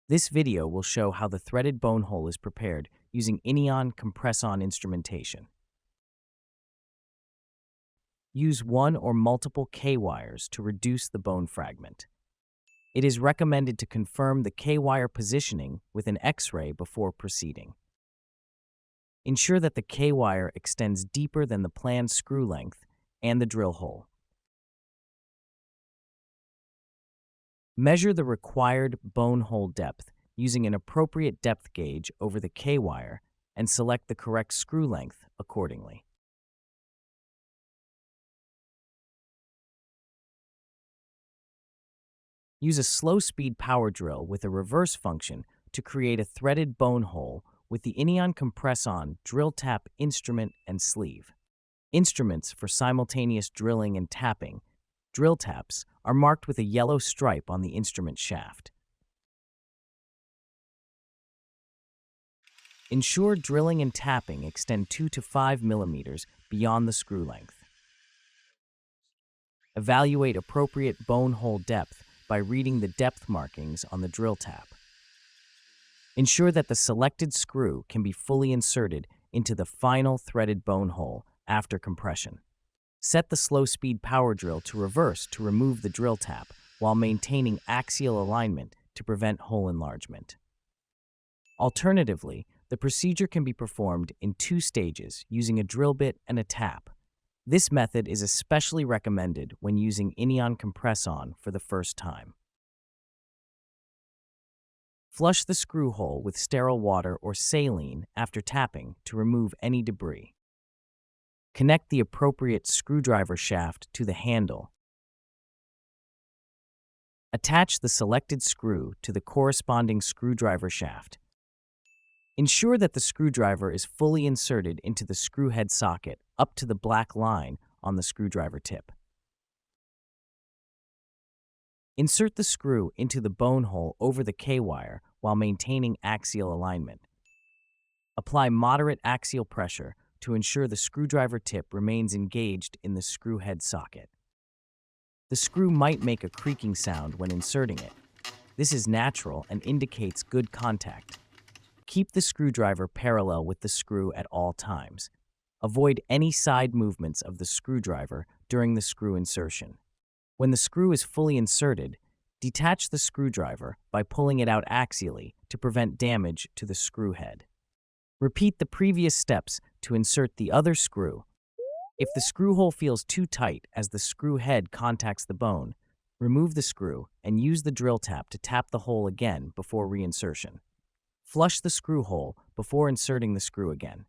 This video will show how the threaded bone hole is prepared using Inion CompressOn instrumentation. Use one or multiple K-wires to reduce the bone fragment. It is recommended to confirm the K-wire positioning with an X-ray before proceeding. Ensure that the K-wire extends deeper than the planned screw length and the drill hole. Measure the required bone hole depth using an appropriate depth gauge over the K-wire and select the correct screw length accordingly. Use a slow-speed power drill with a reverse function to create a threaded bone hole with the Inion CompressOn drill tap instrument and sleeve. Instruments for simultaneous drilling and tapping, drill taps, are marked with a yellow stripe on the instrument shaft. Ensure drilling and tapping extend 2 to 5 millimeters beyond the screw length. Evaluate appropriate bone hole depth by reading the depth markings on the drill tap. Ensure that the selected screw can be fully inserted into the final threaded bone hole after compression. Set the slow-speed power drill to reverse to remove the drill tap while maintaining axial alignment to prevent hole enlargement. Alternatively, the procedure can be performed in 2 stages using a drill bit and a tap. This method is especially recommended when using Inion CompressOn for the first time. Flush the screw hole with sterile water or saline after tapping to remove any debris. Connect the appropriate screwdriver shaft to the handle. Attach the selected screw to the corresponding screwdriver shaft. Ensure that the screwdriver is fully inserted into the screw head socket up to the black line on the screwdriver tip. Insert the screw into the bone hole over the K-wire while maintaining axial alignment. Apply moderate axial pressure to ensure the screwdriver tip remains engaged in the screw head socket. The screw might make a creaking sound when inserting it. This is natural and indicates good contact. Keep the screwdriver parallel with the screw at all times. Avoid any side movements of the screwdriver during the screw insertion. When the screw is fully inserted, detach the screwdriver by pulling it out axially to prevent damage to the screw head. Repeat the previous steps to insert the other screw. If the screw hole feels too tight as the screw head contacts the bone, remove the screw and use the drill tap to tap the hole again before reinsertion. Flush the screw hole before inserting the screw again.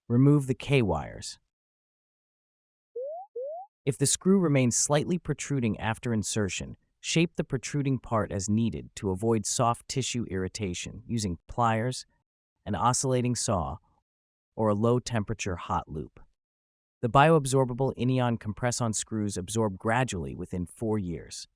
Remove the K-wires. If the screw remains slightly protruding after insertion, shape the protruding part as needed to avoid soft tissue irritation using pliers, an oscillating saw, or a low-temperature hot loop. The bioabsorbable Inion CompressOn screws absorb gradually within 4 years.